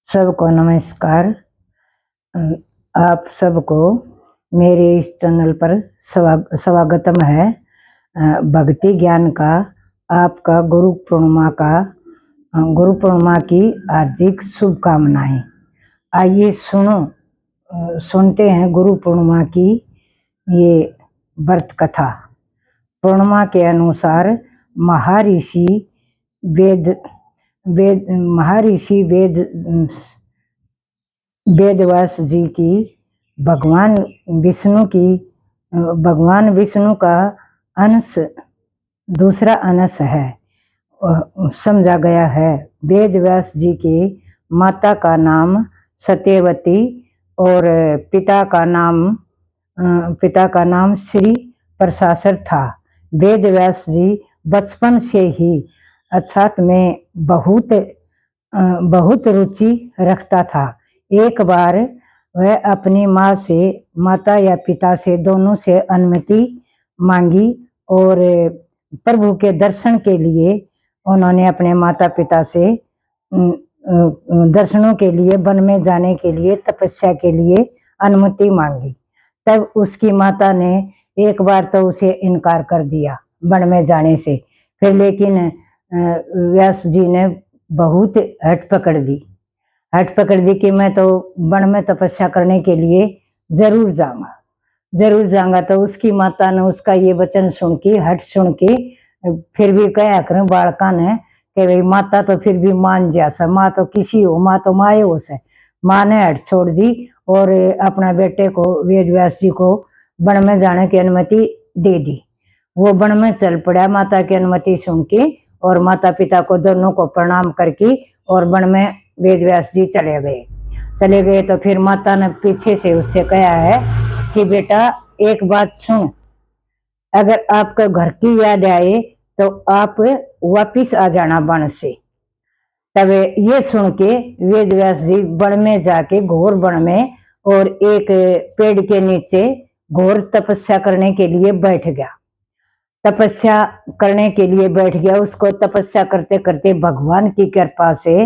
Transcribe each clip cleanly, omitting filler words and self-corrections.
सबको नमस्कार। आप सबको मेरे इस चैनल पर स्वागतम है। भक्ति ज्ञान का आपका गुरु पूर्णिमा की हार्दिक शुभकामनाएं। आइए सुनते हैं गुरु पूर्णिमा की ये व्रत कथा। पूर्णिमा के अनुसार महर्षि वेदव्यास जी की भगवान विष्णु का अंश दूसरा अंश है समझा गया है। वेदव्यास जी के माता का नाम सत्यवती और पिता का नाम श्री प्रशासर था। वेदव्यास जी बचपन से ही अध्यात्म में बहुत रुचि रखता था। एक बार वह अपनी माता या पिता से दोनों से अनुमति मांगी और प्रभु के दर्शन के लिए उन्होंने अपने माता पिता से दर्शनों के लिए वन में जाने के लिए तपस्या के लिए अनुमति मांगी। तब उसकी माता ने एक बार तो उसे इनकार कर दिया वन में जाने से। फिर लेकिन व्यास जी ने बहुत हट पकड़ दी कि मैं तो वन में तपस्या करने के लिए जरूर जाऊंगा। तो उसकी माता ने उसका ये वचन सुन के फिर भी कहा करें बालका ने कि भाई माता तो फिर भी मान जा माँ तो किसी हो, माँ तो माए हो से। माँ ने हट छोड़ दी और अपना बेटे को वेदव्यास जी को वन में जाने की अनुमति दे दी। वो वन में चल पड़ा माता की अनुमति सुन के और माता पिता को दोनों को प्रणाम करके और वन में वेदव्यास जी चले गए। तो फिर माता ने पीछे से उससे कहा है कि बेटा एक बात सुन, अगर आपको घर की याद आए तो आप वापिस आ जाना वन से। तब ये सुन के वेदव्यास जी वन में जाके घोर वन में और एक पेड़ के नीचे घोर तपस्या करने के लिए बैठ गया। उसको तपस्या करते करते भगवान की कृपा से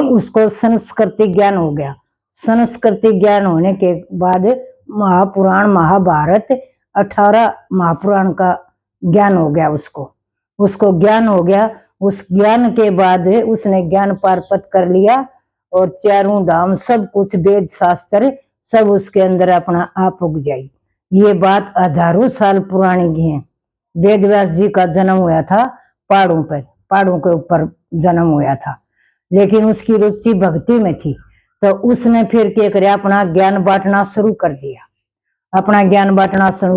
उसको संस्कृति ज्ञान हो गया। संस्कृति ज्ञान होने के बाद महाभारत 18 महापुराण का ज्ञान हो गया। उसको ज्ञान हो गया। उस ज्ञान के बाद उसने ज्ञान प्राप्त कर लिया और चारों धाम सब कुछ वेद शास्त्र सब उसके अंदर अपना आप उग जाई। ये बात हजारों साल पुरानी है। वेदव्यास जी का जन्म हुआ था पहाड़ों के ऊपर जन्म हुआ था, लेकिन उसकी रुचि भक्ति में थी। तो उसने फिर क्या किया, अपना ज्ञान बांटना शुरू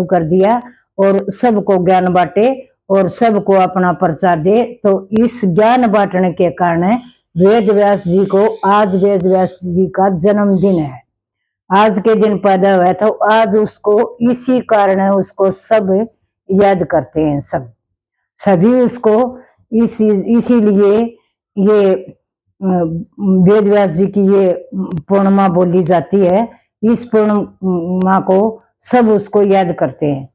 कर दिया और सबको ज्ञान बांटे और सबको अपना प्रचार दे। तो इस ज्ञान बांटने के कारण वेदव्यास जी का जन्मदिन है। आज के दिन पैदा हुआ था, आज उसको इसी कारण उसको सब याद करते हैं। सभी उसको इसीलिए ये वेदव्यास जी की ये पूर्णिमा बोली जाती है। इस पूर्णिमा को सब उसको याद करते हैं।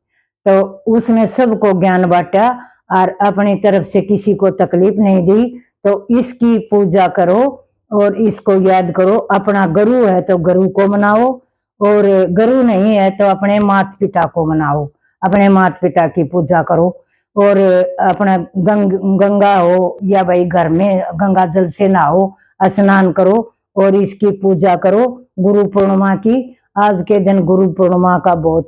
तो उसने सबको ज्ञान बांटा और अपनी तरफ से किसी को तकलीफ नहीं दी। तो इसकी पूजा करो और इसको याद करो। अपना गुरु है तो गुरु को मनाओ और गुरु नहीं है तो अपने माता पिता को मनाओ। अपने माता पिता की पूजा करो और अपना गंगा हो या भाई घर में गंगा जल से नहाओ, स्नान करो और इसकी पूजा करो। गुरु पूर्णिमा की आज के दिन गुरु पूर्णिमा का बहुत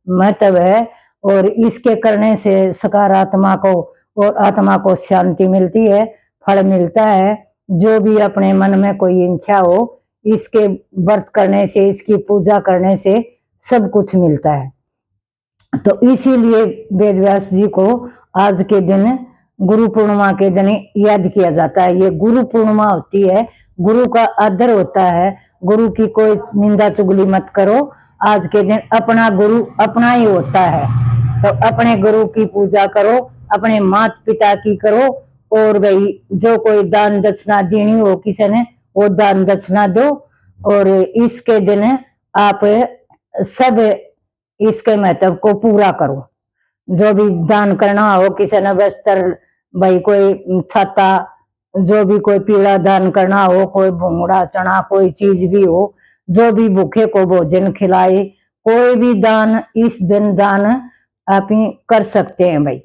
महत्व है और इसके करने से सकारात्मक को और आत्मा को शांति मिलती है, फल मिलता है। जो भी अपने मन में कोई इच्छा हो इसके व्रत करने से, इसकी पूजा करने से सब कुछ मिलता है। तो इसीलिए वेदव्यास जी को आज के दिन गुरु पूर्णिमा के दिन याद किया जाता है। ये गुरु पूर्णिमा होती है, गुरु का आदर होता है। गुरु की कोई निंदा चुगली मत करो। आज के दिन अपना गुरु अपना ही होता है, तो अपने गुरु की पूजा करो, अपने माता पिता की करो और भाई जो कोई दान दक्षिणा देनी हो किसी ने वो दान दक्षिणा दो। और इसके दिन आप सब इसके महत्व को पूरा करो। जो भी दान करना हो, किसी ने वस्त्र, भाई कोई छाता जो भी कोई पीड़ा दान करना हो, कोई भूंगड़ा चना कोई चीज भी हो, जो भी भूखे को भोजन खिलाए, कोई भी दान इस दिन दान आप ही कर सकते हैं भाई।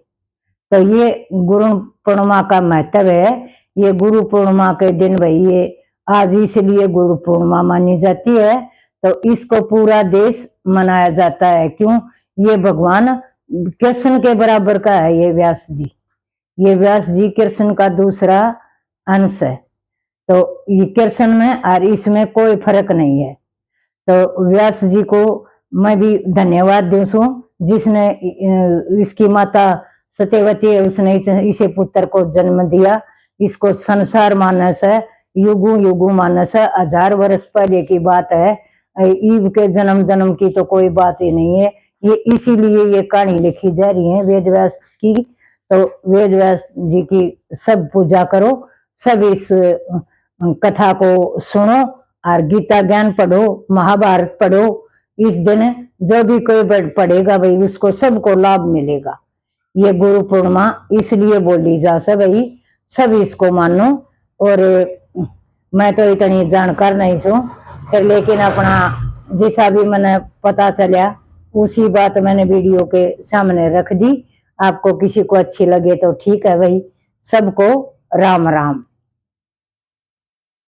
तो ये गुरु पूर्णिमा का महत्व है। ये गुरु पूर्णिमा के दिन भाई ये आज इसलिए गुरु पूर्णिमा मानी जाती है। तो इसको पूरा देश मनाया जाता है। क्यों? ये भगवान कृष्ण के बराबर का है ये व्यास जी। ये व्यास जी कृष्ण का दूसरा अंश है। तो ये कृष्ण में और इसमें कोई फर्क नहीं है। तो व्यास जी को मैं भी धन्यवाद दूं, जिसने इसकी माता सत्यवती है, उसने इसे पुत्र को जन्म दिया। इसको संसार मानस है, युगु युगु मानस है, 1000 वर्ष पहले की बात है। ईव के जन्म जन्म की तो कोई बात ही नहीं है। ये इसीलिए ये कहानी लिखी जा रही है वेद व्यास की। तो वेद व्यास जी की सब पूजा करो, सब इस कथा को सुनो और गीता ज्ञान पढ़ो, महाभारत पढ़ो। इस दिन जो भी कोई पढ़ेगा भाई उसको सबको लाभ मिलेगा। ये गुरु पूर्णिमा इसलिए बोली जा सब भाई सब इसको मानो। और मैं तो इतनी जानकार नहीं हूँ फिर, लेकिन अपना जैसा भी मैंने पता चला उसी बात मैंने वीडियो के सामने रख दी। आपको किसी को अच्छी लगे तो ठीक है भाई। सबको राम राम।